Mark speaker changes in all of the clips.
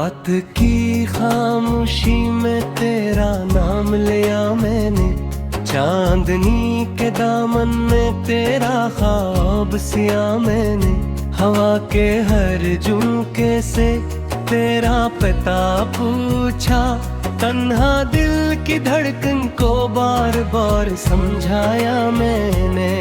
Speaker 1: रात की खामोशी में तेरा नाम लिया मैंने, चांदनी के दामन में तेरा ख्वाब सिया मैंने। हवा के हर झुमके से तेरा पता पूछा, तन्हा दिल की धड़कन को बार बार समझाया मैंने।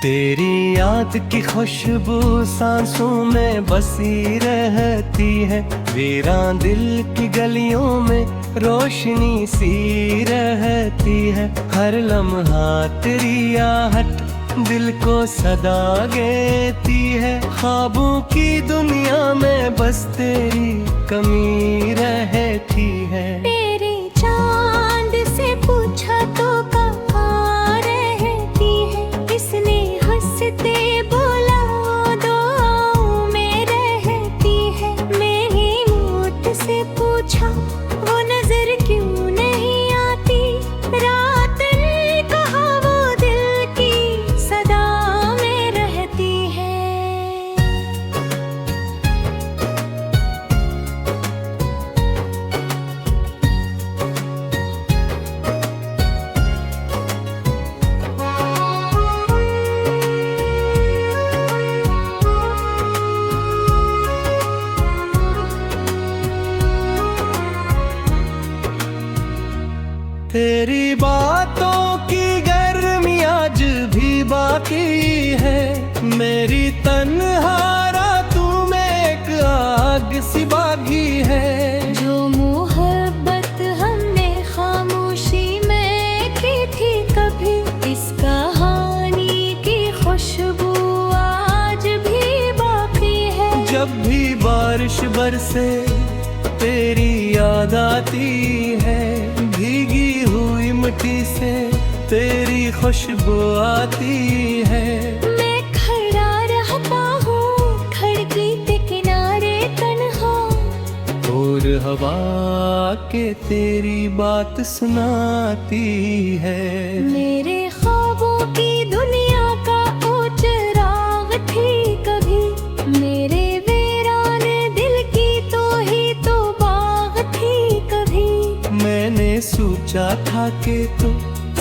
Speaker 1: तेरी याद की खुशबू सांसों में बसी रहती है, वीरान दिल की गलियों में रोशनी सी रहती है। हर लम्हा तेरी आहट दिल को सदा देती है, ख्वाबों की दुनिया में बस तेरी कमी रहती है।
Speaker 2: तेरे चांद से पूछा तो कहाँ रहती है, किसने हंसते बोला दुआओं में रहती है। मेरी मौत से पूछा वो नजर क्यों नहीं आती, रात ने कहा वो दिल की सदा में रहती है।
Speaker 1: तेरी बातों की गर्मी आज भी बाकी है, मेरी तन्हारा तू में एक आग सी बागी है।
Speaker 2: जो मोहब्बत हमने खामोशी में की थी कभी, इस कहानी की खुशबू आज भी बाकी है।
Speaker 1: जब भी बारिश बरसे तेरी याद आती है, भीगी हुई मिट्टी से तेरी खुशबू आती है।
Speaker 2: मैं खड़ा रहता हूँ खिड़की के किनारे तन्हा,
Speaker 1: और हवा के तेरी बात सुनाती है।
Speaker 2: मेरे ख्वाबों की दुनिया का ऊंच राग थी कभी, मेरे वीरान दिल की तो ही तो बाग थी कभी।
Speaker 1: मैंने सोचा था कि तू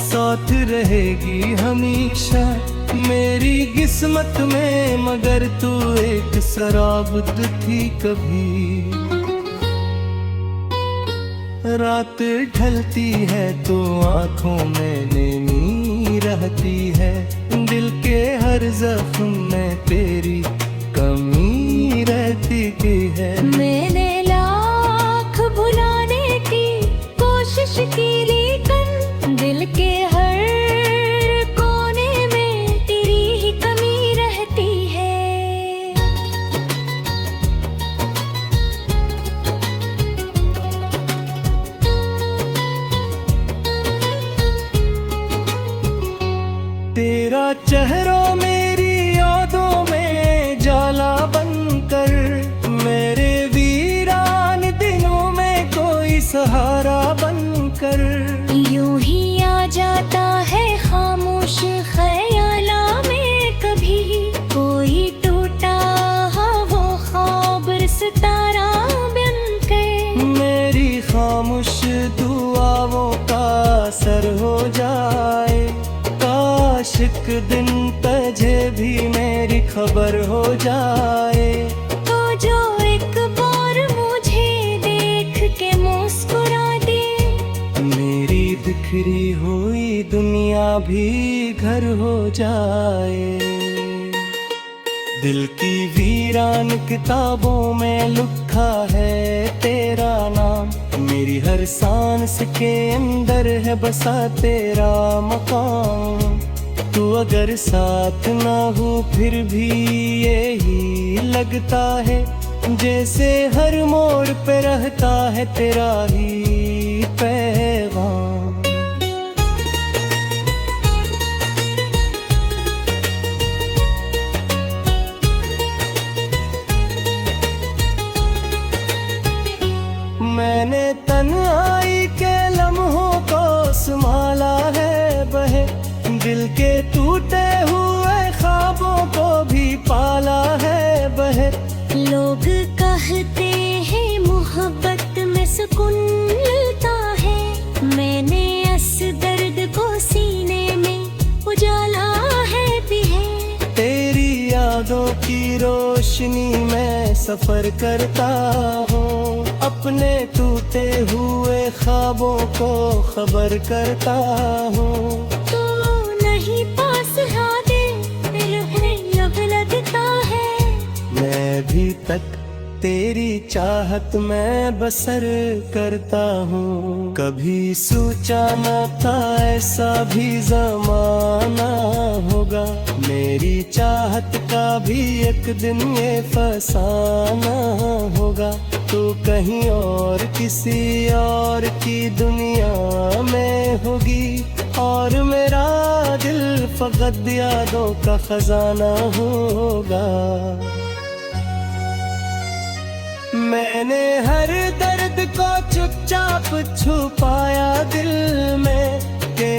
Speaker 1: साथ रहेगी हमेशा मेरी किस्मत में, मगर तू एक शराब थी कभी। रात ढलती है तो आंखों में नमी रहती है, दिल के हर जख्म में तेरी कमी रहती है।
Speaker 2: मैंने लाख भुलाने की कोशिश की, लेकिन दिल के हर कोने में तेरी ही कमी रहती है।
Speaker 1: तेरा चेहरा मेरी यादों में जाला बनकर, मेरे वीरान दिनों में कोई सहारा बनकर।
Speaker 2: यूं ही आ जाता है खामोश ख्याला में कभी, कोई टूटा हा वो ख्वाब सितारा बनकर।
Speaker 1: मेरी खामोश दुआओं का असर हो जाए, काश एक दिन तुझे भी मेरी खबर हो जाए।
Speaker 2: तो जो एक बार मुझे देख के मुस्कुरा दे,
Speaker 1: मेरी बिखरी हुई दुनिया भी घर हो जाए। दिल की वीरान किताबों में लिखा है तेरा नाम, मेरी हर सांस के अंदर है बसा तेरा मकाम। तू अगर साथ ना हो फिर भी यही लगता है, जैसे हर मोड़ पे रहता है तेरा ही पैगाम। मैंने तन्हाई के लम्हों को संभाला है बहे, दिल के टूटे हुए ख्वाबों को यादों की रोशनी में सफर करता हूँ, अपने टूटे हुए ख्वाबों को खबर करता हूँ।
Speaker 2: तू नहीं पास यादे अब लगता है,
Speaker 1: मैं भी तक तेरी चाहत में बसर करता हूँ। कभी सोचा न था ऐसा भी जमाना होगा, मेरी चाहत का भी एक दिन ये फसाना होगा। तू कहीं और किसी और की दुनिया में होगी, और मेरा दिल फकत यादों का खजाना होगा। मैंने हर दर्द को चुपचाप छुपाया दिल में, के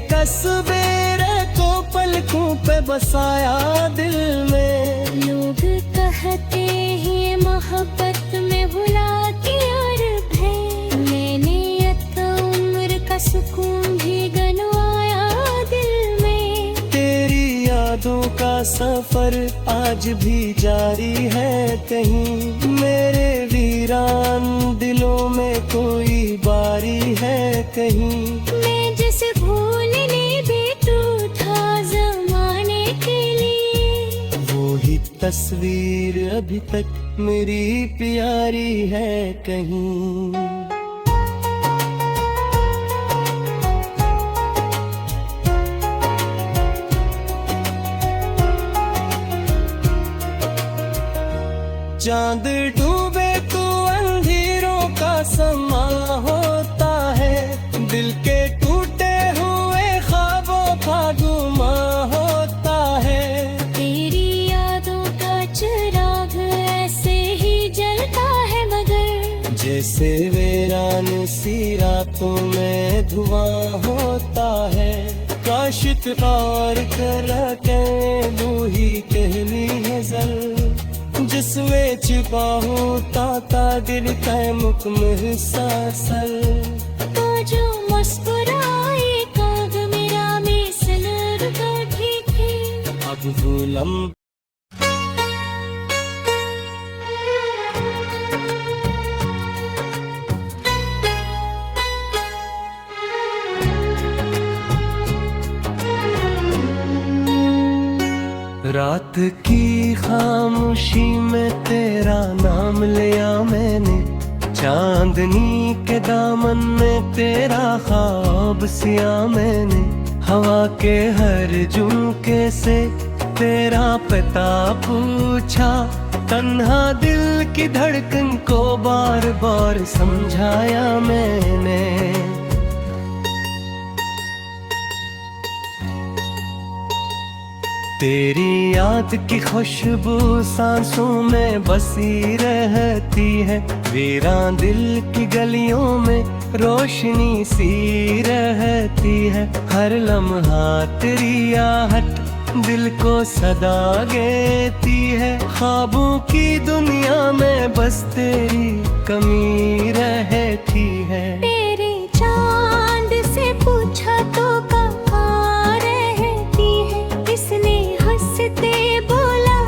Speaker 1: तस्वीर को पलकों पे बसाया दिल में।
Speaker 2: लोग कहते हैं मोहब्बत में भुलाती और भय, मैंने अता उम्र का सुकून भी गनवाया दिल में।
Speaker 1: तेरी यादों का सफर आज भी जारी है कहीं, मेरे वीरान दिलों में कोई बारी है कहीं।
Speaker 2: मैं जिसे भूलने बैठूं था जमाने के लिए,
Speaker 1: वो ही तस्वीर अभी तक मेरी प्यारी है कहीं। चांद डूबे तो अंधेरों का समा होता है, दिल के टूटे हुए ख्वाबों का गुमा होता है।
Speaker 2: तेरी यादों का चिराग ऐसे ही जलता है मगर,
Speaker 1: जैसे वीरान सी रातों में धुआं होता है। काश इक़रार कर कहलूं ही कहनी है जल, जिसमें छिपा होता तादिर तैमुक मुहसासल।
Speaker 2: तो जो मुस्कुराए काग मेरा मिसल का ठीक है,
Speaker 1: अब वो लम्हा रात की खामोशी में तेरा नाम लिया मैंने, चांदनी के दामन में तेरा ख्वाब सिया मैंने। हवा के हर झुमके से तेरा पता पूछा, तन्हा दिल की धड़कन को बार बार समझाया मैंने। तेरी याद की खुशबू सांसों में बसी रहती है, वीरान दिल की गलियों में रोशनी सी रहती है। हर लम्हा तेरी आहट दिल को सदा देती है, ख्वाबों की दुनिया में बस तेरी कमी रहती है।
Speaker 2: तेरे चांद से पूछा तो कहाँ रहती है, इसने हंसते बोला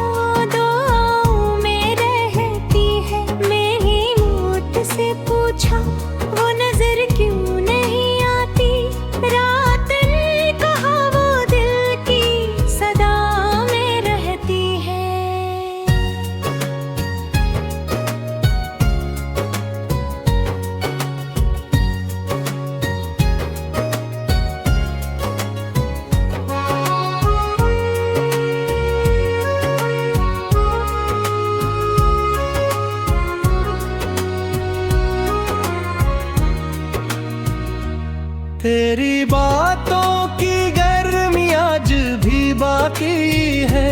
Speaker 2: दुआओं में रहती है। मैंने मौत से पूछा वो नजर क्यों नहीं आती, रात ने कहा वो दिल की सदा में रहती है।
Speaker 1: तेरी बातों की गर्मी आज भी बाकी है,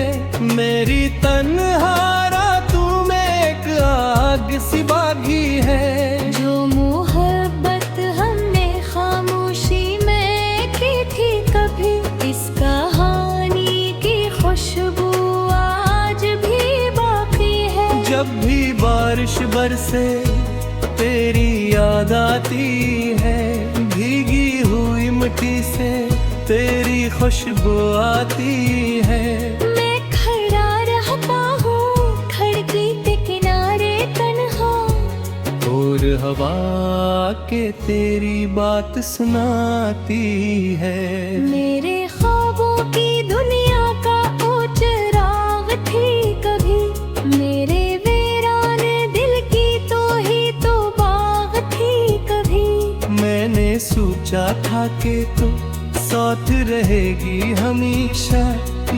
Speaker 1: मेरी तन्हारा तू में एक आग सी बागी है।
Speaker 2: जो मोहब्बत हमने खामोशी में की थी कभी, इस कहानी की खुशबू आज भी बाकी है।
Speaker 1: जब भी बारिश बरसे तेरी याद आती है, भीगी हुई मिट्टी से तेरी खुशबू आती है।
Speaker 2: मैं खड़ा रहा
Speaker 1: हवा के तेरी बात सुनाती है।
Speaker 2: मेरे ख्वाबों की दुनिया का ओ चिराग थी कभी, मेरे वीरान दिल की तो ही तो बाग थी कभी।
Speaker 1: मैंने सोचा था कि तू साथ रहेगी हमेशा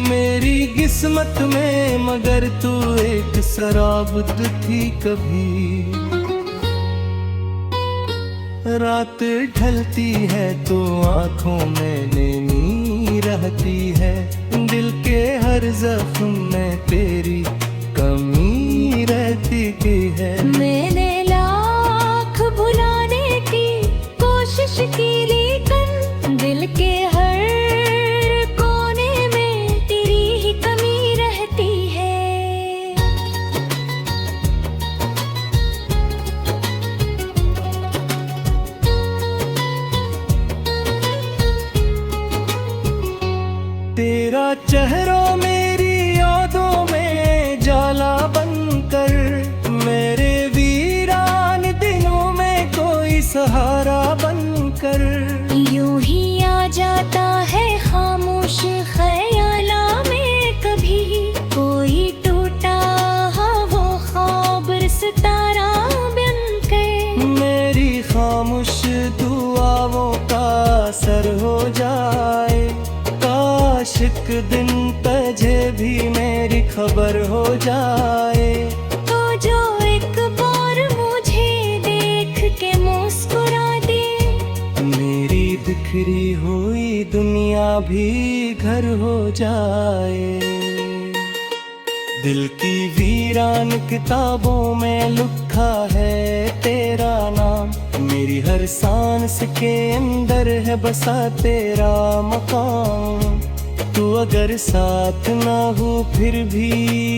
Speaker 1: मेरी किस्मत में, मगर तू एक शराबत थी कभी। रात ढलती है तो आंखों में नैनी रहती है, दिल के हर जख्म में तेरी कमी रहती है।
Speaker 2: मैंने लाख भुलाने की कोशिश की, लेकिन दिल के हर कोने में तेरी ही कमी रहती है।
Speaker 1: तेरा चेहरा मेरी यादों में जाला बनकर, मेरे वीरान दिनों में कोई सहारा बनकर।
Speaker 2: यूं ही आ जाता है खामोश ख्याला में कभी, कोई टूटा हा वो ख्वाब सितारा बनकर।
Speaker 1: मेरी खामोश दुआओं का असर हो जाए, काश एक दिन तुझे भी मेरी खबर हो जाए।
Speaker 2: तो जो एक बार मुझे देख के मुस्कुरा दे,
Speaker 1: मेरी बिखरी हुई दुनिया भी घर हो जाए। दिल की वीरान किताबों में लिखा है तेरा नाम, मेरी हर सांस के अंदर है बसा तेरा मकाम। तू अगर साथ ना हो फिर भी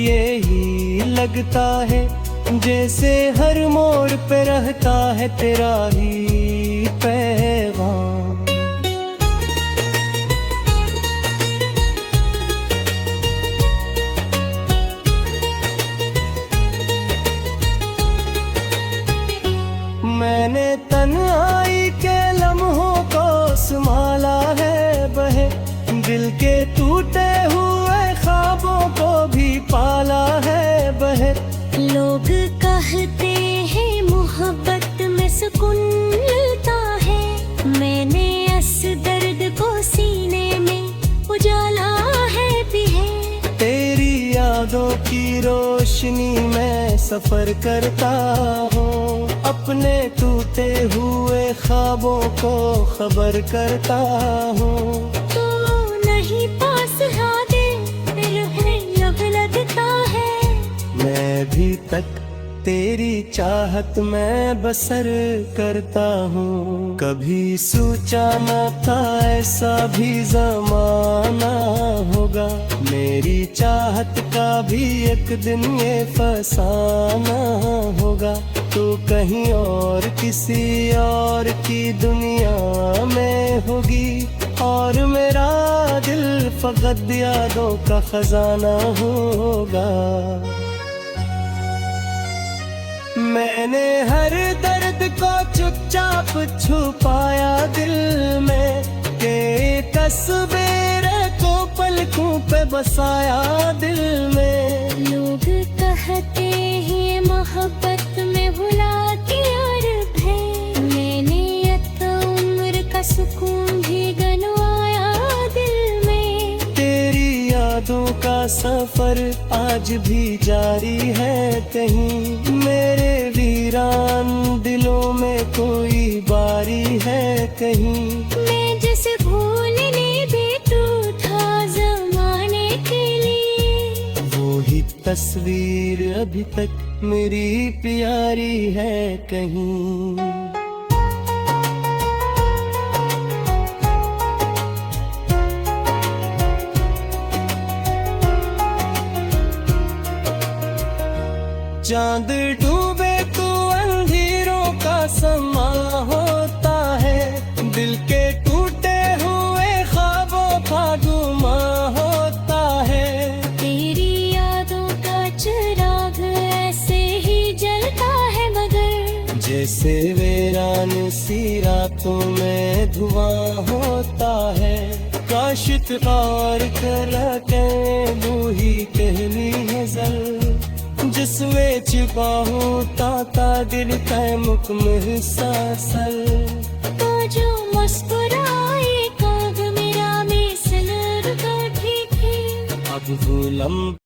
Speaker 1: यही लगता है, जैसे हर मोड़ पे रहता है तेरा ही पैगाम। मैंने तन्हाई के लम्हों को संभाला है बहे, दिल के टूटे हुए ख्वाबों को भी पाला है बहे।
Speaker 2: लोग कहते हैं मोहब्बत में सुकून मिलता है, मैंने इस दर्द को सीने में उजाला है भी है।
Speaker 1: तेरी यादों की रोशनी में सफर करता हूँ, अपने टूटे हुए ख्वाबों को खबर करता हूँ।
Speaker 2: तू नहीं पास आते लब लगता है,
Speaker 1: मैं भी तक तेरी चाहत में बसर करता हूँ। कभी सोचा न था ऐसा भी जमाना होगा, मेरी चाहत का भी एक दिन ये फसाना होगा। तो कहीं और किसी और की दुनिया में होगी, और मेरा दिल फकत यादों का खजाना होगा। मैंने हर दर्द को चुपचाप छुपाया दिल में, के तस्वीर को पलकों पे बसाया दिल में।
Speaker 2: लोग कहते हैं मोहब्बत में भुला के और है, मैंने एक उम्र का सुकून भी गनवाया दिल में।
Speaker 1: तेरी यादों का सफर आज भी जारी है कहीं, मेरे वीरान दिलों में कोई बारी है कहीं।
Speaker 2: मैं जैसे भूलने बैठू था जमाने के लिए,
Speaker 1: वो ही तस्वीर अभी तक मेरी प्यारी है कहीं। चांद डूबे तो अंधेरों का समा होता है, दिल के टूटे हुए ख्वाबों का गुमा होता है।
Speaker 2: तेरी यादों का चिराग ऐसे ही जलता है, मगर
Speaker 1: जैसे वीरान सी रातों में धुआं होता है। काशित और करके बूही कहली हजल जिस ਵਿੱਚ बाहों ताता दिल तैमुक महसासल।
Speaker 2: तो जो मुस्कुराए काग मेरा मिसल का ठीक है।
Speaker 1: अब वो लम्ब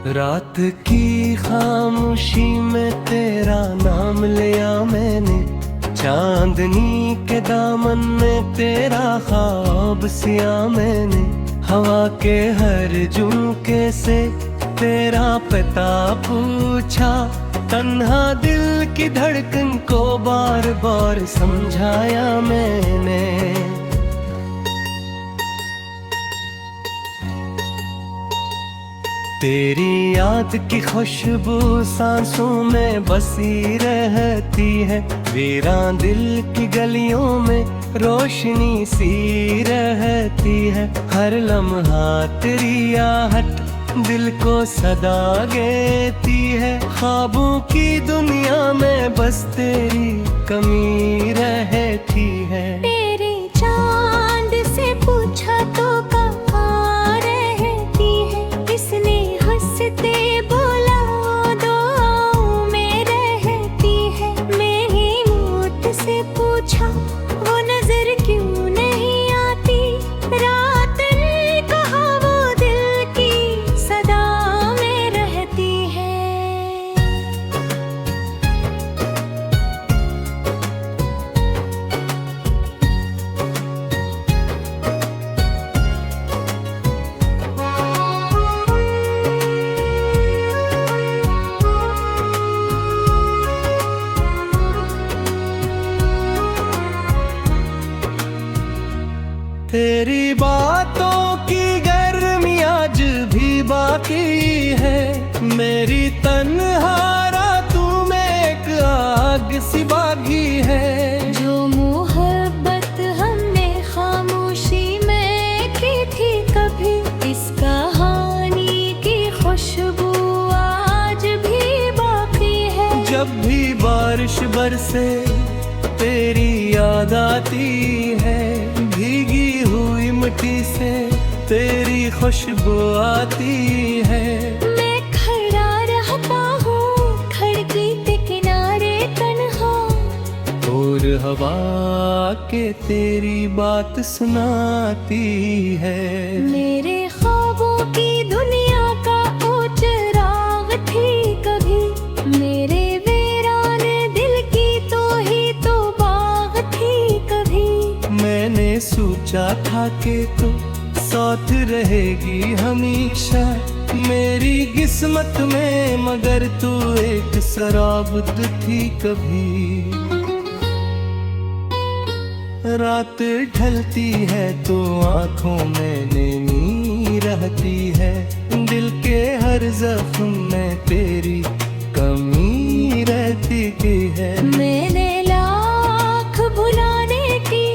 Speaker 1: रात की खामोशी में तेरा नाम लिया मैंने। चांदनी के दामन में तेरा ख्वाब सिया मैंने। हवा के हर झुमके से तेरा पता पूछा। तन्हा दिल की धड़कन को बार बार समझाया मैंने। तेरी याद की खुशबू सांसों में बसी रहती है। वीरान दिल की गलियों में रोशनी सी रहती है। हर लम्हा तेरी आहट दिल को सदा देती है। ख्वाबों की दुनिया में बस तेरी कमी रहती है।
Speaker 2: तेरे चांद से पूछा तो कहाँ रहती है। इसने हंसते बोला दुआओं में रहती है। मैंने मौत से पूछा वो नजर क्यों नहीं आती। रात ने कहा वो दिल की सदा में रहती है।
Speaker 1: तेरी बातों की गर्मी आज भी बाकी है। मेरी तन्हारा तू में एक आग सी बागी है।
Speaker 2: जो मोहब्बत हमने खामोशी में की थी कभी। इस कहानी की खुशबू आज भी बाकी है।
Speaker 1: जब भी बारिश बरसे तेरी याद आती है। भीगी हुई मिट्टी से तेरी खुशबू आती है।
Speaker 2: मैं खड़ा रहता हूँ खिड़की के किनारे तन्हा।
Speaker 1: और हवा के तेरी बात सुनाती है।
Speaker 2: मेरे ख्वाबों की दुनिया का वो चिराग थी कभी। मेरे वीरान दिल की तो ही तो बाग थी कभी।
Speaker 1: मैंने सोचा था कि तू साथ रहेगी हमेशा मेरी किस्मत में। मगर तू एक शराब थी कभी। रात ढलती है तो आंखों में नमी रहती है। दिल के हर जख्म में तेरी कमी रहती है।
Speaker 2: मैंने लाख भुलाने की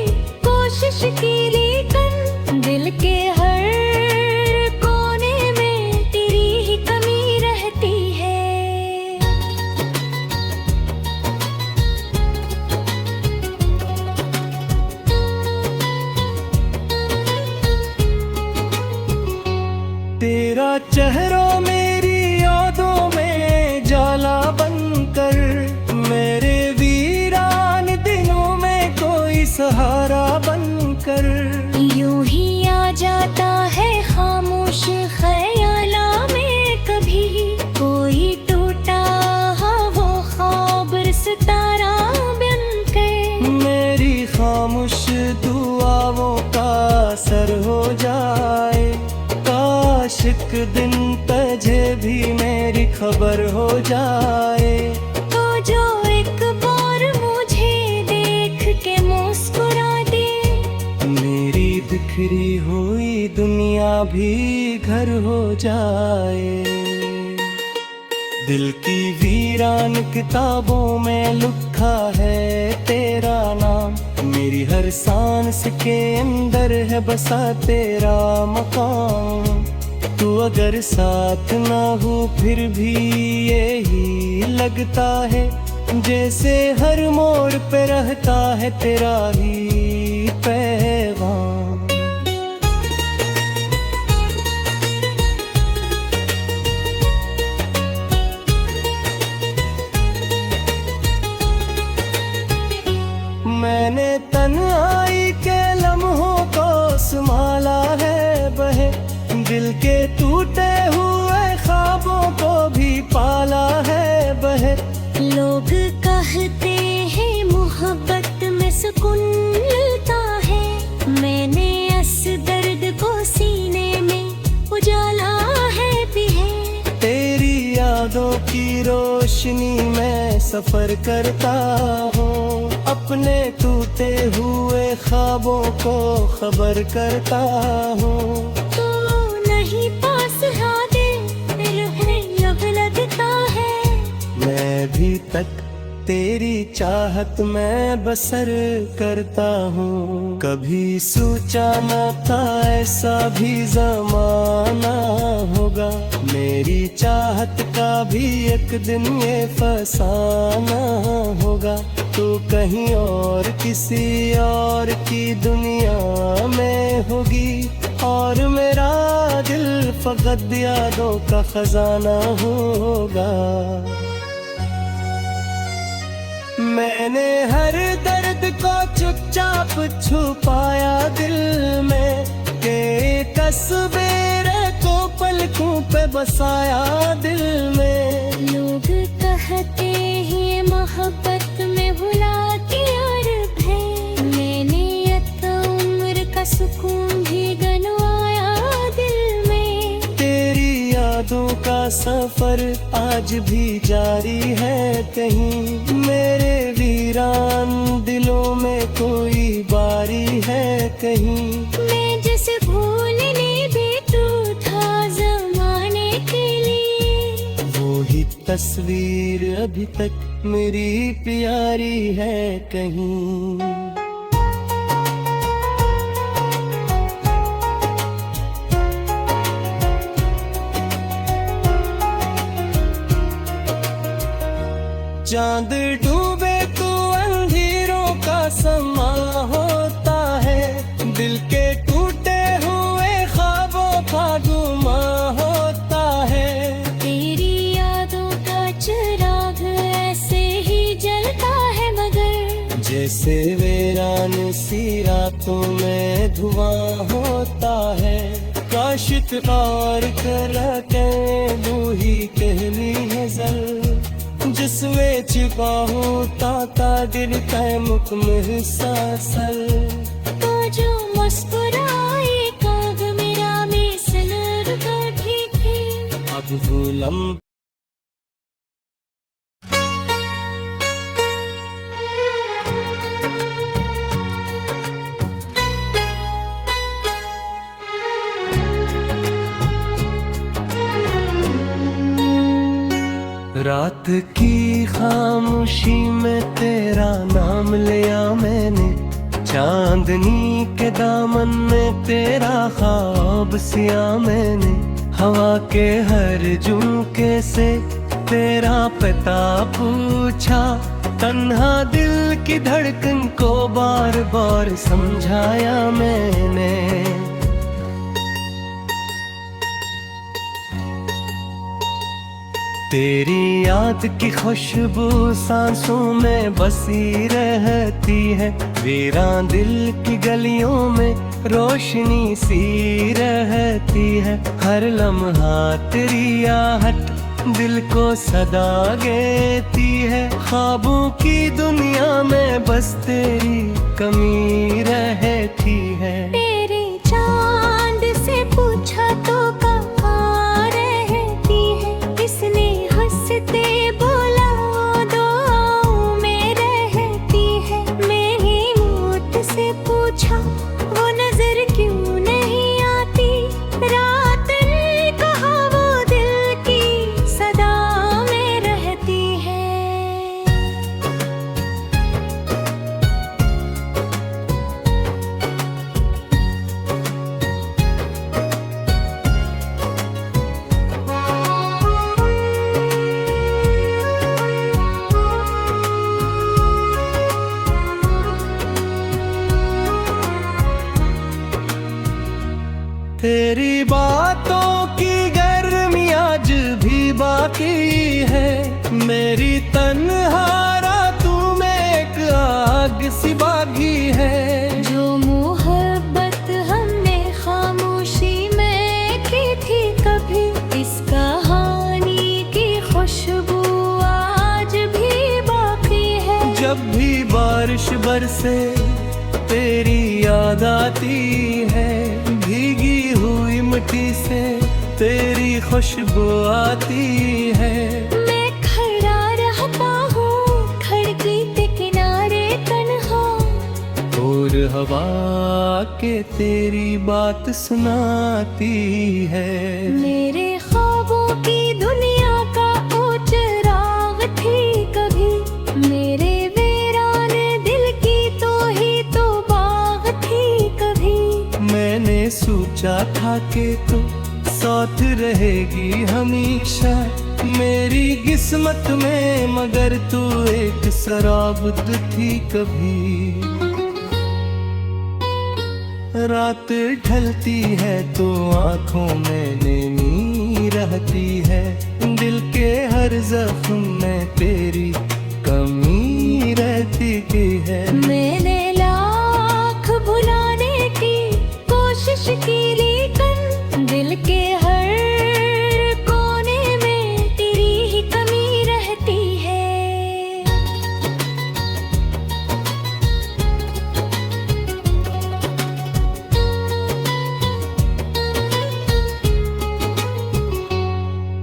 Speaker 2: कोशिश की लेकिन दिल के हर कोने में तेरी ही कमी रहती है।
Speaker 1: तेरा चेहरा मेरी यादों में जाला बनकर। मेरे वीरान दिनों में कोई सहारा बनकर।
Speaker 2: यूं ही आ जाता है खामोश ख्याला में कभी। कोई टूटा हा वो ख्वाब सितारा बनकर।
Speaker 1: मेरी खामोश दुआओं का असर हो जाए। काश एक दिन तुझे भी मेरी खबर हो जाए।
Speaker 2: तो जो एक बार मुझे देख के मुस्कुरा दे।
Speaker 1: मेरी बिखरी हुई दुनिया भी घर हो जाए। दिल की वीरान किताबों में लिखा लिखा है तेरा नाम, मेरी हर सांस के अंदर है बसा तेरा मकाम। तू अगर साथ ना हो फिर भी यही लगता है, जैसे हर मोड़ पे रहता है तेरा ही पैगाम। मैंने तन्हाई के लम्हों को संभाला है बहे, दिल के टूटे हुए ख्वाबों को भी पाला है बहे।
Speaker 2: लोग कहते हैं मोहब्बत में सुकून मिलता है, मैंने इस दर्द को सीने में उजाला है भी है।
Speaker 1: तेरी यादों की रोशनी में सफर करता हूँ, अपने टूटे हुए ख्वाबों को खबर करता हूँ।
Speaker 2: तू नहीं पास हादे लब लगता है,
Speaker 1: मैं भी तक तेरी चाहत में बसर करता हूँ। कभी सोचा न था ऐसा भी जमाना होगा, मेरी चाहत का भी एक दिन ये फसाना होगा। तू कहीं और किसी और की दुनिया में होगी, और मेरा दिल फकत यादों का खजाना होगा। मैंने हर दर्द को चुपचाप छुपाया दिल में, के तस्वीर को पलकों पे बसाया दिल में।
Speaker 2: लोग कहते हैं मोहब्बत में भुला के और है, मैंने एक उम्र का सुकून भी गनवाया दिल में।
Speaker 1: तेरी यादों का सफर आज भी जारी है कहीं, मेरे वीरान दिलों में कोई बारी है कहीं।
Speaker 2: मैं जैसे भूलने बैठू था जमाने के लिए,
Speaker 1: वो ही तस्वीर अभी तक मेरी प्यारी है कहीं। चांद डूबे तो अंधेरों का समा होता है, दिल के टूटे हुए ख्वाबों का गुमा होता है।
Speaker 2: तेरी यादों का चिराग ऐसे ही जलता है मगर,
Speaker 1: जैसे वीरान सी रातों में धुआं होता है। काश इकरार कर के बूही कहनी है जल, जिसमें छिपा होता तादिर तैमुक में सासल।
Speaker 2: तो जो मुस्कुराए काग मेरा मिसल का ठीक है,
Speaker 1: अब वो लम्हा रात की खामोशी में तेरा नाम लिया मैंने, चांदनी के दामन में तेरा ख्वाब सिया मैंने। हवा के हर झुमके से तेरा पता पूछा, तन्हा दिल की धड़कन को बार बार समझाया मैंने। तेरी याद की खुशबू सांसों में बसी रहती है, वीरान दिल की गलियों में रोशनी सी रहती है। हर लम्हा तेरी आहट दिल को सदा देती है, ख्वाबों की दुनिया में बस तेरी कमी रहती है।
Speaker 2: तेरे चांद से पूछा तो कहाँ रहती है, किसने हंसते बोला दुआओं में रहती है। मेरी मौत से पूछा वो नजर क्यों नहीं आती, रात ने कहा वो दिल की सदा में रहती है।
Speaker 1: तेरी बातों की गर्मी आज भी बाकी है, मेरी तन्हारा तू में एक आग सी बागी है।
Speaker 2: जो मोहब्बत हमने खामोशी में की थी कभी, इस कहानी की खुशबू आज भी बाकी है।
Speaker 1: जब भी बारिश बरसे तेरी याद आती है, भीगी हुई मिट्टी से तेरी खुशबू आती है।
Speaker 2: मैं खड़ा रहता हूँ खिड़की के किनारे तन्हा,
Speaker 1: और हवा के तेरी बात सुनाती है।
Speaker 2: मेरे ख्वाबों की दुनिया का ओ चिराग थी कभी, मेरे वीरान दिल की तो ही तो बाग थी कभी।
Speaker 1: मैंने सोचा था कि तू साथ रहेगी हमेशा मेरी किस्मत में, मगर तू एक शराबुद थी कभी। रात ढलती है तो आंखों में नमी रहती है, दिल के हर जख्म में तेरी कमी रहती है।
Speaker 2: मैंने लाख भुलाने की कोशिश की, लेकिन दिल के हर कोने में तेरी ही कमी रहती है।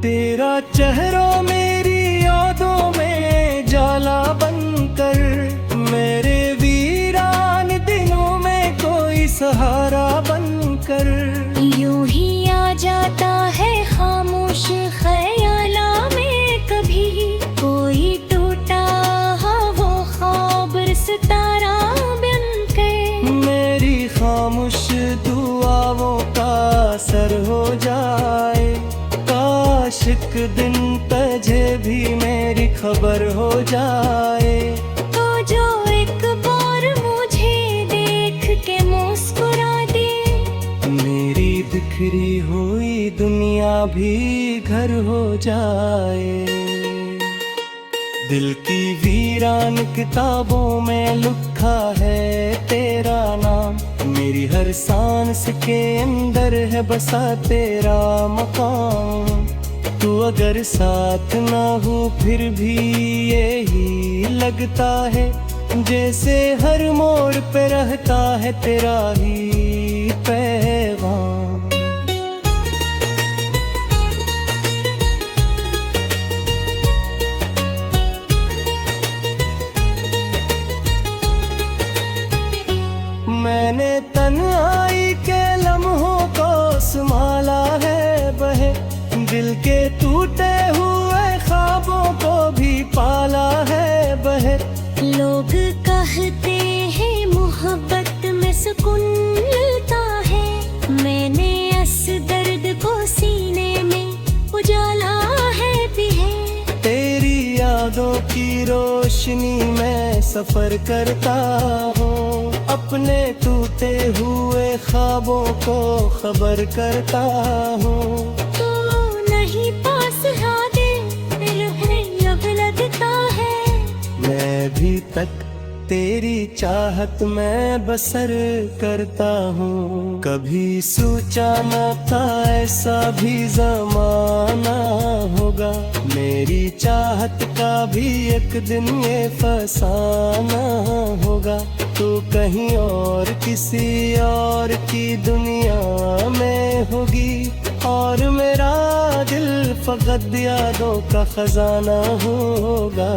Speaker 1: तेरा चेहरा मेरी यादों में जाला बनकर, मेरे वीरान दिनों में कोई सहारा बनकर।
Speaker 2: यूं ही आ जाता है खामोश ख्याला में कभी, कोई टूटा हो वो ख्वाब सितारा बनकर।
Speaker 1: मेरी खामोश दुआओं का असर हो जाए, काश एक दिन तुझे भी मेरी खबर हो जाए।
Speaker 2: तो जो एक बार मुझे देख के मुस्कुरा दे,
Speaker 1: मेरी बिखरी हुई दुनिया भी घर हो जाए। दिल की वीरान किताबों में लिखा है तेरा नाम, मेरी हर सांस के अंदर है बसा तेरा मकाम। तू अगर साथ ना हो फिर भी यही लगता है, जैसे हर मोड़ पे रहता है तेरा ही पैगाम। मैंने तन्हाई के लम्हों को संभाला है बहे, दिल के टूटे हुए ख्वाबों को भी पाला है बहे।
Speaker 2: लोग कहते हैं मोहब्बत में सुकून मिलता है, मैंने इस दर्द को सीने में उजाला है भी है।
Speaker 1: तेरी यादों की रोशनी में सफर करता हूँ, अपने टूटे हुए ख्वाबों को खबर करता हूँ।
Speaker 2: तो नहीं पास यादे दिल है अब लगता है,
Speaker 1: मैं भी तक तेरी चाहत में बसर करता हूँ। कभी सोचा न था ऐसा भी जमाना होगा, मेरी चाहत का भी एक दिन ये फसाना होगा। तो कहीं और किसी और की दुनिया में होगी, और मेरा दिल फकत यादों का खजाना होगा।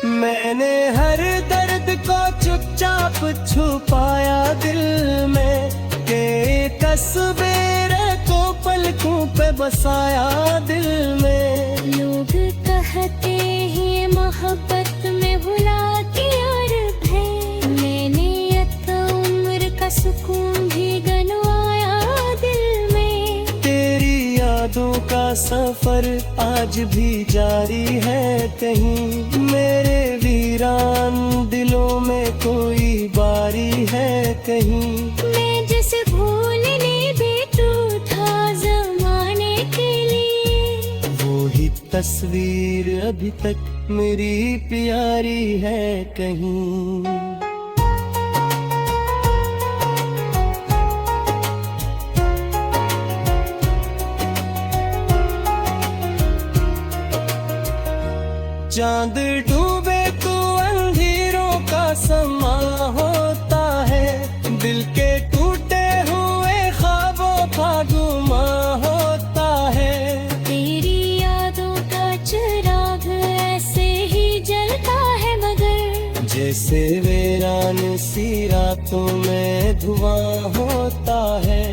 Speaker 1: मैंने हर दर्द को चुपचाप छुपाया दिल में, के तस्वीर को पलकों पे बसाया दिल में।
Speaker 2: लोग कहते हैं मोहब्बत में भुला के और है, मैंने एक उम्र का सुकून भी गनवाया दिल में।
Speaker 1: तेरी यादों का सफर आज भी जारी है कहीं, मेरे वीरान दिलों में कोई बारी है कहीं। तस्वीर अभी तक मेरी प्यारी है कहीं। चांद डूबे तो अंधेरों का समा होता है, दिल के टूटे हुए ख्वाबों का गुमा होता है।
Speaker 2: तेरी यादों का चिराग ऐसे ही जलता है मगर
Speaker 1: जैसे वीरान सी रातों में धुआं होता है।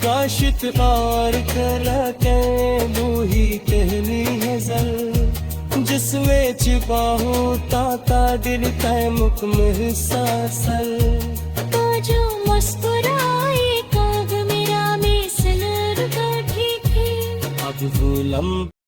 Speaker 1: काशित और कर के बूही कहनी है जल, जिसमें छिपा होता था दिल तैमुक में सासल।
Speaker 2: तो जो मुस्कुराए काग मेरा में सनर का ठीक है।
Speaker 1: अब वो लम्बा